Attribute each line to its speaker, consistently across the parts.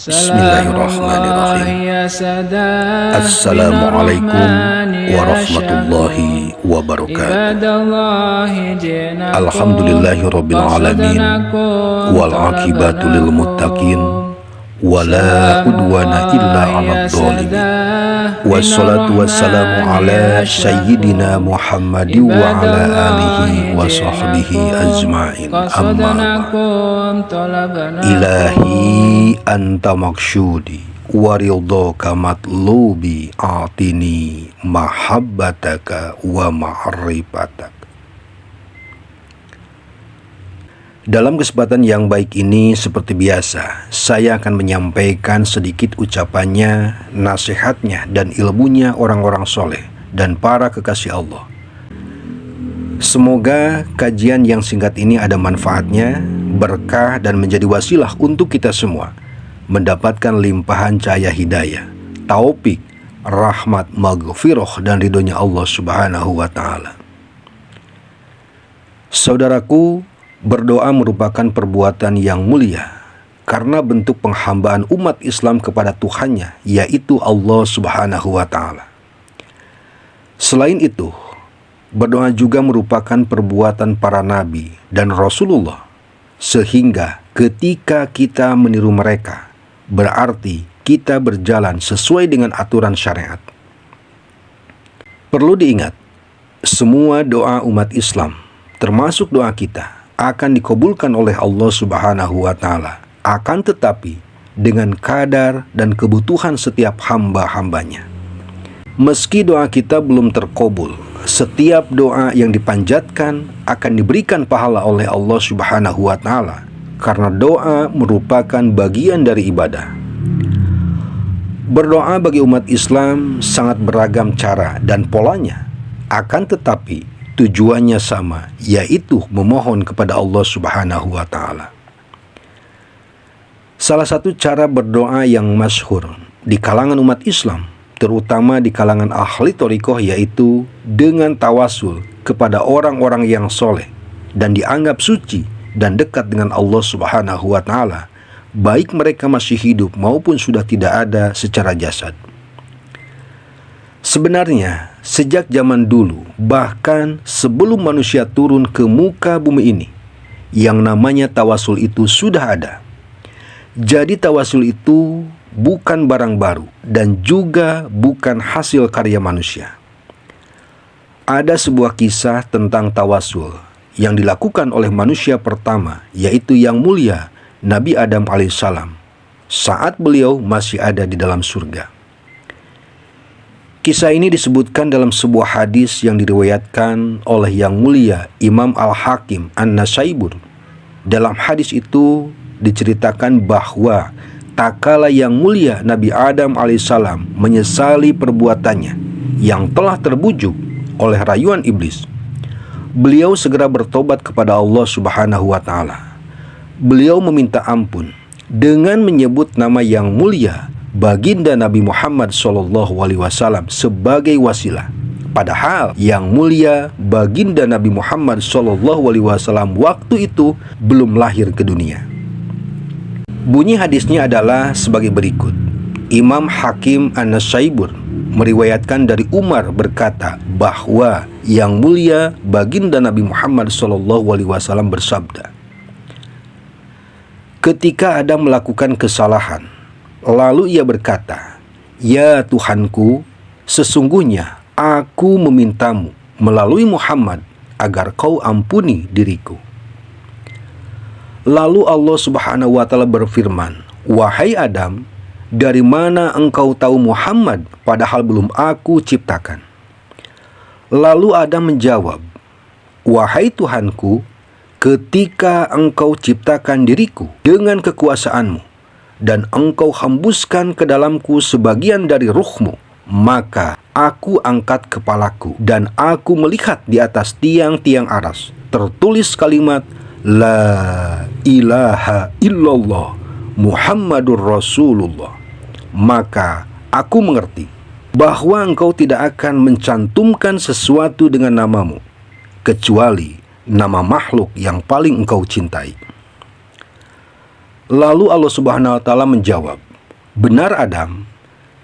Speaker 1: Bismillahirrahmanirrahim. Assalamualaikum warahmatullahi wabarakatuh. Alhamdulillahirabbil alamin wal aqibatu lil muttaqin wala udwana illa 'alal dhalimin. Wassalatu wassalamu ala sayyidina Muhammadin wa ala alihi wa sahbihi ajma'in. Amma ba'd. Ilahi anta maksudi wa ridhaka matlubi atini mahabbataka wa ma'rifataka. Dalam kesempatan yang baik ini, seperti biasa, saya akan menyampaikan sedikit ucapannya, nasihatnya, dan ilmunya orang-orang soleh dan para kekasih Allah. Semoga kajian yang singkat ini ada manfaatnya, berkah, dan menjadi wasilah untuk kita semua mendapatkan limpahan cahaya hidayah, taufik, rahmat, maghfirah, dan ridhonya Allah Subhanahu wa Ta'ala. Saudaraku, berdoa merupakan perbuatan yang mulia karena bentuk penghambaan umat Islam kepada Tuhannya, yaitu Allah Subhanahu wa Ta'ala. Selain itu, berdoa juga merupakan perbuatan para nabi dan Rasulullah, sehingga ketika kita meniru mereka, berarti kita berjalan sesuai dengan aturan syariat. Perlu diingat, semua doa umat Islam, termasuk doa kita, akan dikabulkan oleh Allah Subhanahu wa Ta'ala. Akan tetapi dengan kadar dan kebutuhan setiap hamba-hambanya. Meski doa kita belum terkabul, setiap doa yang dipanjatkan akan diberikan pahala oleh Allah Subhanahu wa Ta'ala, karena doa merupakan bagian dari ibadah. Berdoa bagi umat Islam sangat beragam cara dan polanya. Akan tetapi tujuannya sama, yaitu memohon kepada Allah Subhanahu wa Ta'ala. Salah satu cara berdoa yang masyhur di kalangan umat Islam, terutama di kalangan ahli thariqah, yaitu dengan tawasul kepada orang-orang yang soleh dan dianggap suci dan dekat dengan Allah Subhanahu wa Ta'ala, baik mereka masih hidup maupun sudah tidak ada secara jasad. Sebenarnya, sejak zaman dulu, bahkan sebelum manusia turun ke muka bumi ini, yang namanya tawasul itu sudah ada. Jadi tawasul itu bukan barang baru dan juga bukan hasil karya manusia. Ada sebuah kisah tentang tawasul yang dilakukan oleh manusia pertama, yaitu yang mulia Nabi Adam alaihissalam, saat beliau masih ada di dalam surga. Kisah ini disebutkan dalam sebuah hadis yang diriwayatkan oleh yang mulia Imam Al-Hakim An-Nasaibur. Dalam hadis itu diceritakan bahwa tak kala yang mulia Nabi Adam alaihissalam menyesali perbuatannya yang telah terbujuk oleh rayuan iblis, beliau segera bertobat kepada Allah Subhanahu wa Ta'ala. Beliau meminta ampun dengan menyebut nama yang mulia baginda Nabi Muhammad SAW sebagai wasilah. Padahal yang mulia baginda Nabi Muhammad SAW waktu itu belum lahir ke dunia. Bunyi hadisnya adalah sebagai berikut. Imam Hakim An-Nasaibur meriwayatkan dari Umar berkata bahwa yang mulia baginda Nabi Muhammad SAW bersabda, ketika Adam melakukan kesalahan, lalu ia berkata, "Ya Tuhanku, sesungguhnya aku memintamu melalui Muhammad agar kau ampuni diriku." Lalu Allah Subhanahu wa Ta'ala berfirman, "Wahai Adam, dari mana engkau tahu Muhammad padahal belum aku ciptakan?" Lalu Adam menjawab, "Wahai Tuhanku, ketika engkau ciptakan diriku dengan kekuasaanmu dan engkau hembuskan ke dalamku sebagian dari ruhmu, maka aku angkat kepalaku dan aku melihat di atas tiang-tiang aras tertulis kalimat La ilaha illallah Muhammadur Rasulullah. Maka aku mengerti bahwa engkau tidak akan mencantumkan sesuatu dengan namamu kecuali nama makhluk yang paling engkau cintai." Lalu Allah Subhanahu wa Ta'ala menjawab, Benar Adam,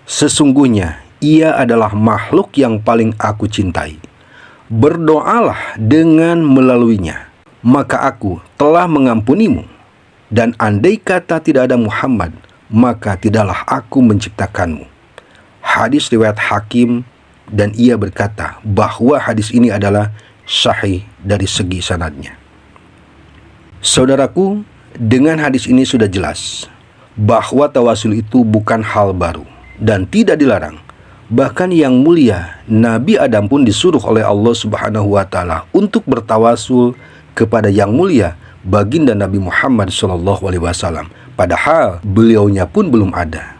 Speaker 1: sesungguhnya ia adalah makhluk yang paling aku cintai. Berdoalah dengan melaluinya, maka aku telah mengampunimu. Dan andai kata tidak ada Muhammad, maka tidaklah aku menciptakanmu. Hadis riwayat Hakim, dan ia berkata bahwa hadis ini adalah sahih dari segi sanadnya. Saudaraku, dengan hadis ini sudah jelas bahwa tawasul itu bukan hal baru dan tidak dilarang. Bahkan yang mulia Nabi Adam pun disuruh oleh Allah Subhanahu wa taala untuk bertawasul kepada yang mulia baginda Nabi Muhammad SAW, padahal beliaunya pun belum ada.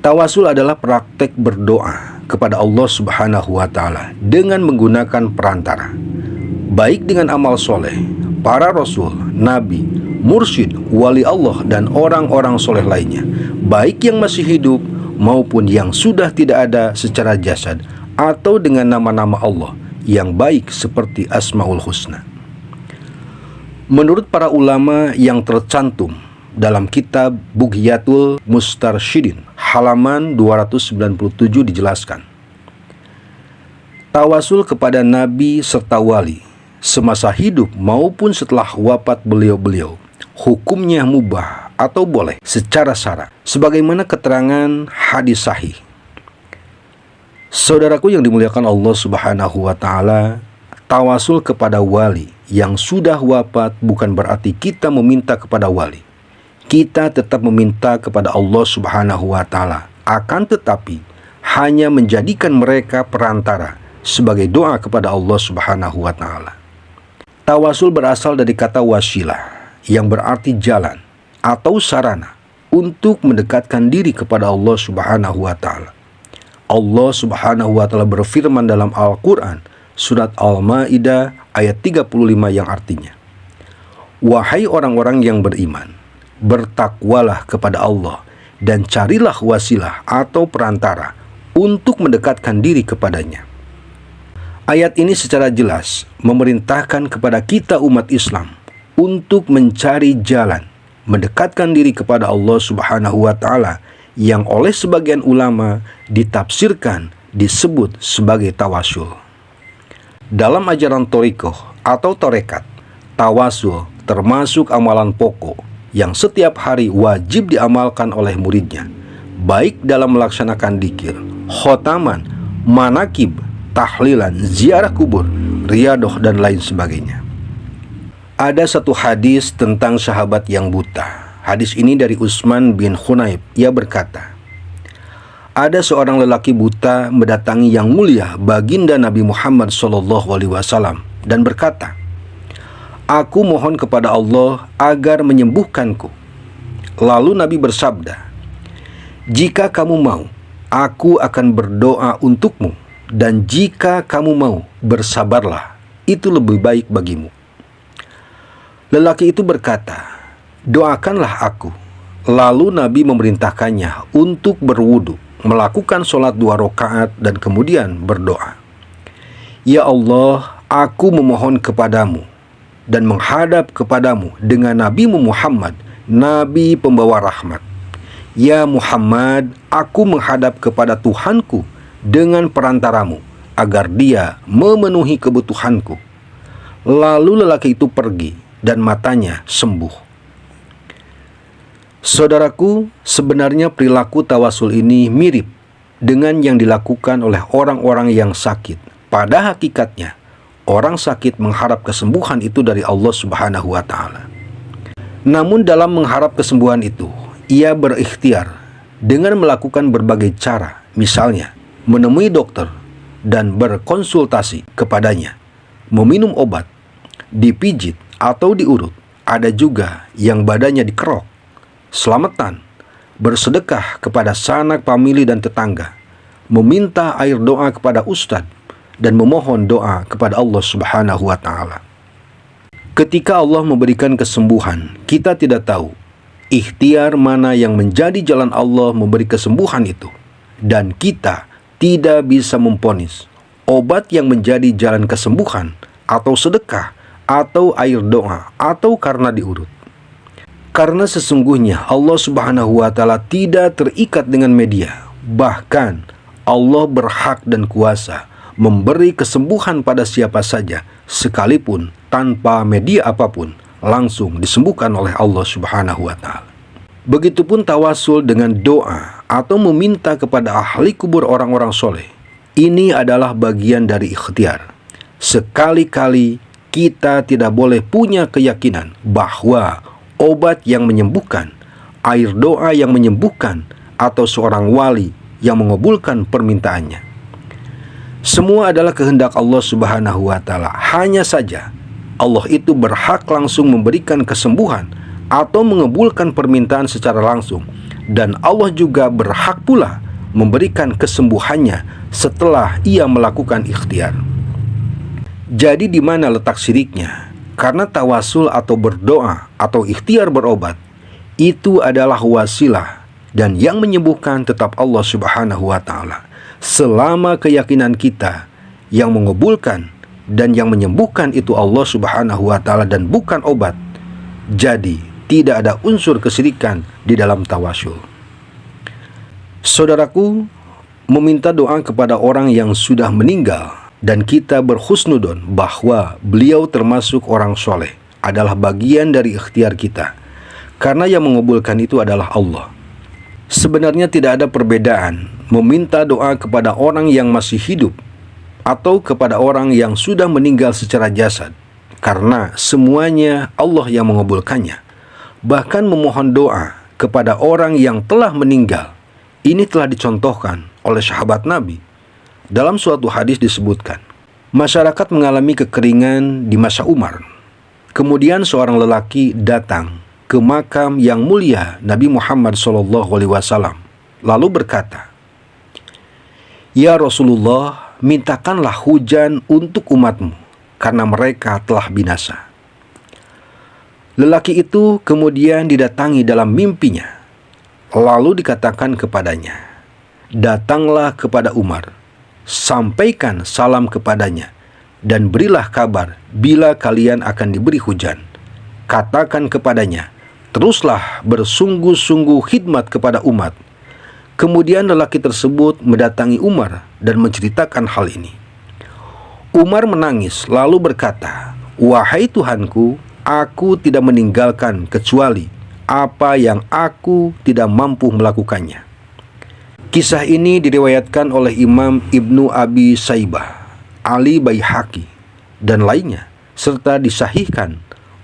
Speaker 1: Tawasul adalah praktek berdoa kepada Allah Subhanahu wa taala dengan menggunakan perantara, baik dengan amal soleh, para rasul, nabi, mursyid, wali Allah, dan orang-orang soleh lainnya, baik yang masih hidup maupun yang sudah tidak ada secara jasad, atau dengan nama-nama Allah yang baik seperti Asmaul Husna. Menurut para ulama yang tercantum dalam kitab Bughyatul Mustarsyidin halaman 297 dijelaskan, tawasul kepada nabi serta wali semasa hidup maupun setelah wafat beliau-beliau hukumnya mubah atau boleh secara syara, sebagaimana keterangan hadis sahih. Saudaraku yang dimuliakan Allah Subhanahu wa taala, tawasul kepada wali yang sudah wafat bukan berarti kita meminta kepada wali. Kita tetap meminta kepada Allah Subhanahu wa taala, akan tetapi hanya menjadikan mereka perantara sebagai doa kepada Allah Subhanahu wa taala. Tawasul berasal dari kata wasilah yang berarti jalan atau sarana untuk mendekatkan diri kepada Allah Subhanahu wa taala. Allah Subhanahu wa taala berfirman dalam Al-Qur'an surat Al-Maidah ayat 35 yang artinya, "Wahai orang-orang yang beriman, bertakwalah kepada Allah dan carilah wasilah atau perantara untuk mendekatkan diri kepadanya." Ayat ini secara jelas memerintahkan kepada kita umat Islam untuk mencari jalan mendekatkan diri kepada Allah Subhanahu wa taala yang oleh sebagian ulama ditafsirkan disebut sebagai tawasul. Dalam ajaran thariqah atau tarekat, tawasul termasuk amalan pokok yang setiap hari wajib diamalkan oleh muridnya, baik dalam melaksanakan dzikir, khotaman, manakib, tahlilan, ziarah kubur, riyadah, dan lain sebagainya. Ada satu hadis tentang sahabat yang buta. Hadis ini dari Utsman bin Hunayf. Ia berkata, ada seorang lelaki buta mendatangi yang mulia baginda Nabi Muhammad SAW dan berkata, "Aku mohon kepada Allah agar menyembuhkanku." Lalu Nabi bersabda, "Jika kamu mau, aku akan berdoa untukmu, dan jika kamu mau, bersabarlah, itu lebih baik bagimu." Lelaki itu berkata, "Doakanlah aku." Lalu Nabi memerintahkannya untuk berwudu, melakukan sholat 2 rakaat dan kemudian berdoa, "Ya Allah, aku memohon kepadamu dan menghadap kepadamu dengan Nabi-Mu Muhammad, Nabi pembawa rahmat. Ya Muhammad, aku menghadap kepada Tuhanku dengan perantaramu, agar dia memenuhi kebutuhanku." Lalu lelaki itu pergi dan matanya sembuh. Saudaraku, sebenarnya perilaku tawasul ini mirip dengan yang dilakukan oleh orang-orang yang sakit. Pada hakikatnya, orang sakit mengharap kesembuhan itu dari Allah Subhanahu wa taala. Namun dalam mengharap kesembuhan itu, ia berikhtiar dengan melakukan berbagai cara, misalnya menemui dokter dan berkonsultasi kepadanya, meminum obat, dipijit atau diurut. Ada juga yang badannya dikerok, selamatan, bersedekah kepada sanak famili dan tetangga, meminta air doa kepada ustadz, dan memohon doa kepada Allah Subhanahu wa taala. Ketika Allah memberikan kesembuhan, kita tidak tahu ikhtiar mana yang menjadi jalan Allah memberi kesembuhan itu, dan kita tidak bisa memvonis obat yang menjadi jalan kesembuhan atau sedekah atau air doa, atau karena diurut. Karena sesungguhnya Allah Subhanahu wa Ta'ala tidak terikat dengan media. Bahkan Allah berhak dan kuasa memberi kesembuhan pada siapa saja, sekalipun tanpa media apapun, langsung disembuhkan oleh Allah Subhanahu wa Ta'ala. Begitupun tawasul dengan doa atau meminta kepada ahli kubur orang-orang soleh. Ini adalah bagian dari ikhtiar. Sekali-kali kita tidak boleh punya keyakinan bahwa obat yang menyembuhkan, air doa yang menyembuhkan, atau seorang wali yang mengabulkan permintaannya. Semua adalah kehendak Allah Subhanahu wa Ta'ala. Hanya saja Allah itu berhak langsung memberikan kesembuhan atau mengabulkan permintaan secara langsung, dan Allah juga berhak pula memberikan kesembuhannya setelah ia melakukan ikhtiar. Jadi di mana letak syiriknya? Karena tawasul atau berdoa atau ikhtiar berobat itu adalah wasilah, dan yang menyembuhkan tetap Allah Subhanahu wa Ta'ala. Selama keyakinan kita yang mengabulkan dan yang menyembuhkan itu Allah Subhanahu wa Ta'ala dan bukan obat, jadi tidak ada unsur kesyirikan di dalam tawasul. Saudaraku, meminta doa kepada orang yang sudah meninggal dan kita berhusnudon bahwa beliau termasuk orang soleh adalah bagian dari ikhtiar kita, karena yang mengabulkan itu adalah Allah. Sebenarnya tidak ada perbedaan meminta doa kepada orang yang masih hidup atau kepada orang yang sudah meninggal secara jasad, karena semuanya Allah yang mengabulkannya. Bahkan memohon doa kepada orang yang telah meninggal, ini telah dicontohkan oleh sahabat Nabi. Dalam suatu hadis disebutkan, masyarakat mengalami kekeringan di masa Umar. Kemudian seorang lelaki datang ke makam yang mulia Nabi Muhammad SAW, lalu berkata, "Ya Rasulullah, mintakanlah hujan untuk umatmu, karena mereka telah binasa." Lelaki itu kemudian didatangi dalam mimpinya, lalu dikatakan kepadanya, "Datanglah kepada Umar, sampaikan salam kepadanya, dan berilah kabar bila kalian akan diberi hujan. Katakan kepadanya, teruslah bersungguh-sungguh khidmat kepada umat." Kemudian lelaki tersebut mendatangi Umar dan menceritakan hal ini. Umar menangis lalu berkata, "Wahai Tuhanku, aku tidak meninggalkan kecuali apa yang aku tidak mampu melakukannya." Kisah ini diriwayatkan oleh Imam Ibnu Abi Saibah, Ali Baihaqi, dan lainnya, serta disahihkan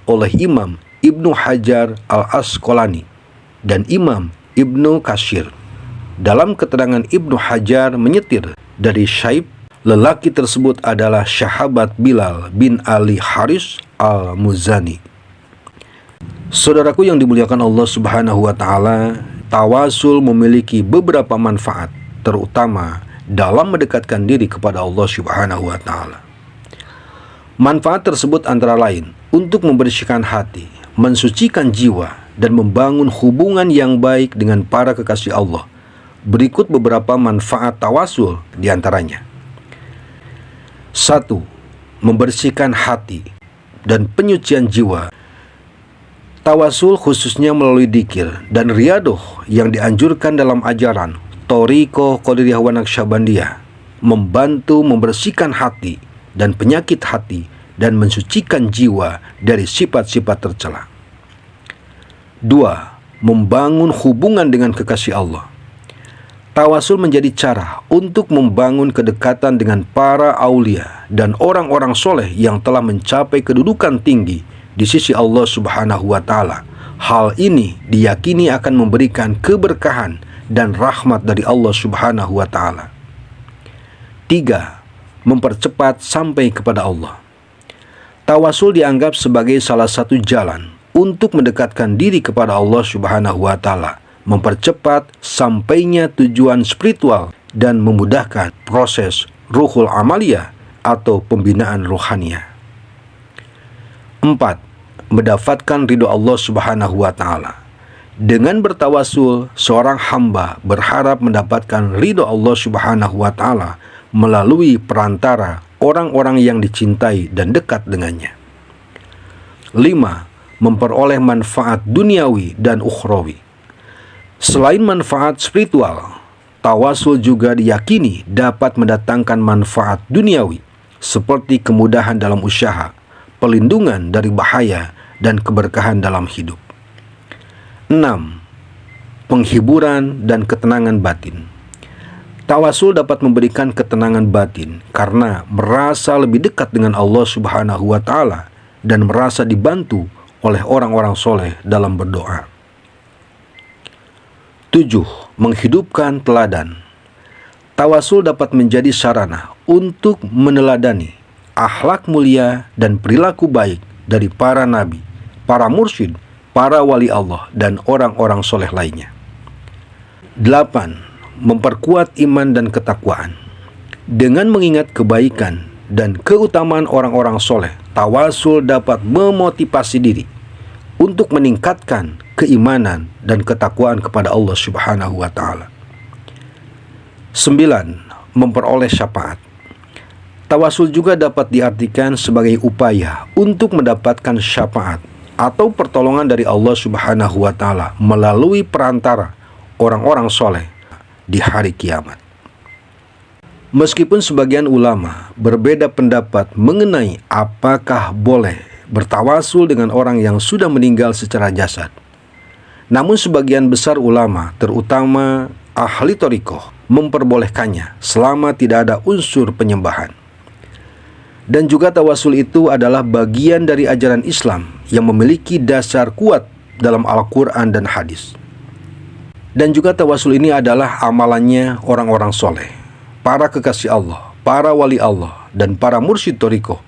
Speaker 1: oleh Imam Ibnu Hajar Al-Asqalani dan Imam Ibnu Katsir. Dalam keterangan Ibnu Hajar menyetir dari Syaib, lelaki tersebut adalah sahabat Bilal bin Ali Haris Al-Muzani. Saudaraku yang dimuliakan Allah Subhanahu wa Ta'ala, tawasul memiliki beberapa manfaat, terutama dalam mendekatkan diri kepada Allah Subhanahu wa Ta'ala. Manfaat tersebut antara lain untuk membersihkan hati, mensucikan jiwa, dan membangun hubungan yang baik dengan para kekasih Allah. Berikut beberapa manfaat tawasul diantaranya. 1. Membersihkan hati dan penyucian jiwa. Tawasul khususnya melalui dzikir dan riyadoh yang dianjurkan dalam ajaran Thariqah Qadiriyah wa Naqsyabandiyah membantu membersihkan hati dan penyakit hati dan mensucikan jiwa dari sifat-sifat tercela. 2. Membangun hubungan dengan kekasih Allah. Tawasul menjadi cara untuk membangun kedekatan dengan para aulia dan orang-orang soleh yang telah mencapai kedudukan tinggi di sisi Allah Subhanahu wa Ta'ala. Hal ini diyakini akan memberikan keberkahan dan rahmat dari Allah Subhanahu wa Ta'ala. 3. Mempercepat sampai kepada Allah. Tawasul dianggap sebagai salah satu jalan untuk mendekatkan diri kepada Allah Subhanahu wa Ta'ala, mempercepat sampainya tujuan spiritual dan memudahkan proses ruhul amaliyah atau pembinaan rohaniah. 4. Mendapatkan ridho Allah Subhanahu wa Ta'ala. Dengan bertawasul, seorang hamba berharap mendapatkan ridho Allah Subhanahu wa Ta'ala melalui perantara orang-orang yang dicintai dan dekat dengannya. 5. memperoleh manfaat duniawi dan ukhrawi. Selain manfaat spiritual, tawasul juga diyakini dapat mendatangkan manfaat duniawi seperti kemudahan dalam usaha, perlindungan dari bahaya, dan keberkahan dalam hidup. 6. Penghiburan dan ketenangan batin. Tawasul dapat memberikan ketenangan batin karena merasa lebih dekat dengan Allah Subhanahu wa Ta'ala dan merasa dibantu oleh orang-orang soleh dalam berdoa. 7. Menghidupkan teladan. Tawasul dapat menjadi sarana untuk meneladani akhlak mulia dan perilaku baik dari para nabi, para mursyid, para wali Allah, dan orang-orang soleh lainnya. 8. Memperkuat iman dan ketakwaan. Dengan mengingat kebaikan dan keutamaan orang-orang soleh, tawasul dapat memotivasi diri untuk meningkatkan keimanan dan ketakwaan kepada Allah Subhanahu wa Ta'ala. 9. Memperoleh syafaat. Tawasul juga dapat diartikan sebagai upaya untuk mendapatkan syafaat atau pertolongan dari Allah Subhanahu wa Ta'ala melalui perantara orang-orang soleh di hari kiamat. Meskipun sebagian ulama berbeda pendapat mengenai apakah boleh bertawasul dengan orang yang sudah meninggal secara jasad, namun sebagian besar ulama, terutama ahli thariqah, memperbolehkannya selama tidak ada unsur penyembahan. Dan juga tawasul itu adalah bagian dari ajaran Islam yang memiliki dasar kuat dalam Al-Quran dan hadis. Dan juga tawasul ini adalah amalannya orang-orang soleh, para kekasih Allah, para wali Allah, dan para mursyid thariqah.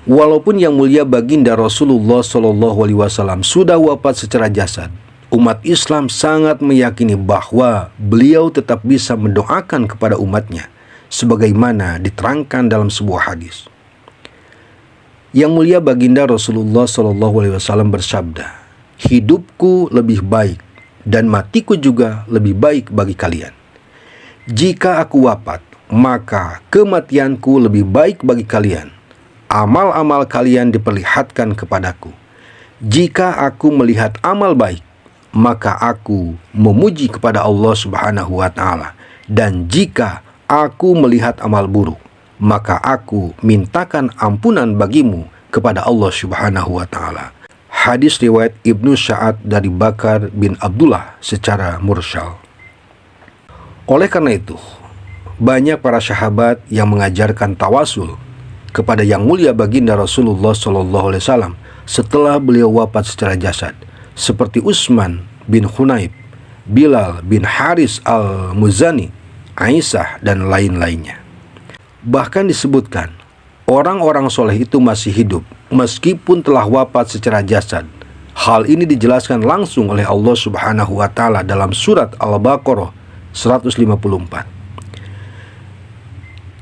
Speaker 1: Walaupun yang mulia baginda Rasulullah SAW sudah wafat secara jasad, umat Islam sangat meyakini bahwa beliau tetap bisa mendoakan kepada umatnya sebagaimana diterangkan dalam sebuah hadis. Yang mulia baginda Rasulullah SAW bersabda, "Hidupku lebih baik dan matiku juga lebih baik bagi kalian. Jika aku wafat, maka kematianku lebih baik bagi kalian. Amal-amal kalian diperlihatkan kepadaku. Jika aku melihat amal baik, maka aku memuji kepada Allah Subhanahu wa Ta'ala. Dan jika aku melihat amal buruk, maka aku mintakan ampunan bagimu kepada Allah Subhanahu wa Ta'ala." Hadis riwayat Ibnu Sa'ad dari Bakar bin Abdullah secara mursal. Oleh karena itu, banyak para sahabat yang mengajarkan tawasul kepada yang mulia baginda Rasulullah SAW setelah beliau wafat secara jasad, seperti Utsman bin Hunayf, Bilal bin Haris al-Muzani, Aisyah, dan lain-lainnya. Bahkan disebutkan, orang-orang soleh itu masih hidup meskipun telah wafat secara jasad. Hal ini dijelaskan langsung oleh Allah Subhanahu wa Ta'ala dalam surat Al-Baqarah 154.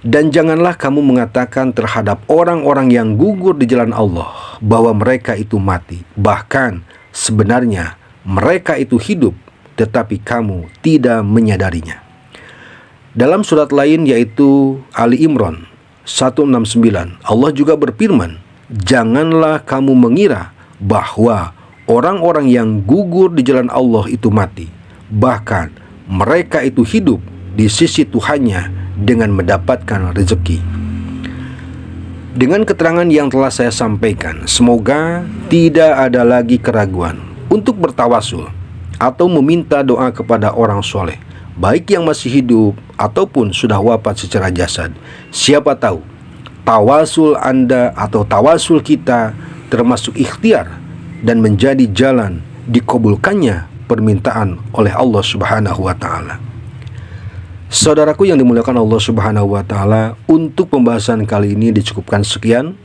Speaker 1: Dan janganlah kamu mengatakan terhadap orang-orang yang gugur di jalan Allah bahwa mereka itu mati. Bahkan sebenarnya mereka itu hidup, tetapi kamu tidak menyadarinya. Dalam surat lain yaitu Ali Imran 169, Allah juga berfirman, "Janganlah kamu mengira bahwa orang-orang yang gugur di jalan Allah itu mati. Bahkan mereka itu hidup di sisi Tuhannya dengan mendapatkan rezeki." Dengan keterangan yang telah saya sampaikan, semoga tidak ada lagi keraguan untuk bertawasul atau meminta doa kepada orang soleh, baik yang masih hidup ataupun sudah wafat secara jasad. Siapa tahu tawasul Anda atau tawasul kita termasuk ikhtiar dan menjadi jalan dikabulkannya permintaan oleh Allah Subhanahu wa Ta'ala. Saudaraku yang dimuliakan Allah Subhanahu wa Ta'ala, untuk pembahasan kali ini dicukupkan sekian.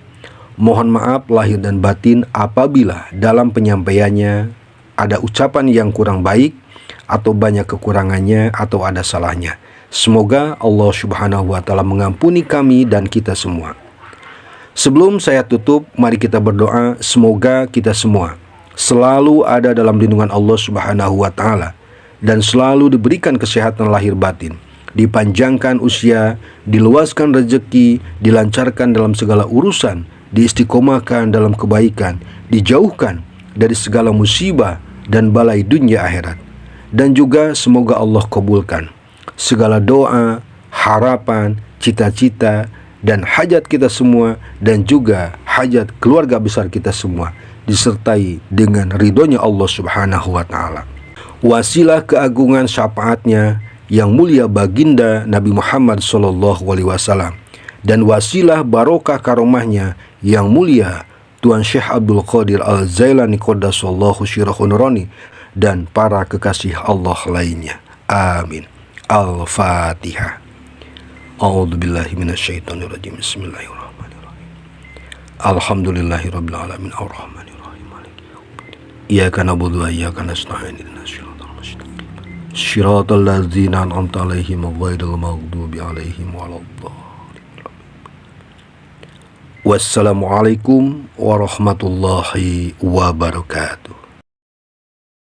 Speaker 1: Mohon maaf lahir dan batin apabila dalam penyampaiannya ada ucapan yang kurang baik atau banyak kekurangannya atau ada salahnya. Semoga Allah Subhanahu wa Ta'ala mengampuni kami dan kita semua. Sebelum saya tutup, mari kita berdoa semoga kita semua selalu ada dalam lindungan Allah Subhanahu wa Ta'ala dan selalu diberikan kesehatan lahir batin, dipanjangkan usia, diluaskan rezeki, dilancarkan dalam segala urusan, diistiqomahkan dalam kebaikan, dijauhkan dari segala musibah dan balai dunia akhirat. Dan juga semoga Allah kabulkan segala doa, harapan, cita-cita, dan hajat kita semua, dan juga hajat keluarga besar kita semua, disertai dengan ridhonya Allah Subhanahu wa ta'ala. Wasilah keagungan syafaatnya yang mulia baginda Nabi Muhammad SAW, dan wasilah barokah karomahnya yang mulia Tuan Syekh Abdul Qadir Al-Zailani Qaddasallahu Syirahun Nurani, dan para kekasih Allah lainnya. Amin. Al-Fatihah. A'udzubillahi minasyaitonirrajim. Bismillahirrahmanirrahim. Alhamdulillahirabbil alamin arrahmanirrahim maliki yaumiddin. Iyyaka na'budu wa iyyaka nasta'in ihdinas siratal mustaqim. Shiratal ladzina an'amta 'alaihim ghairil maghdubi 'alaihim waladdallin. Wassalamualaikum warahmatullahi wabarakatuh.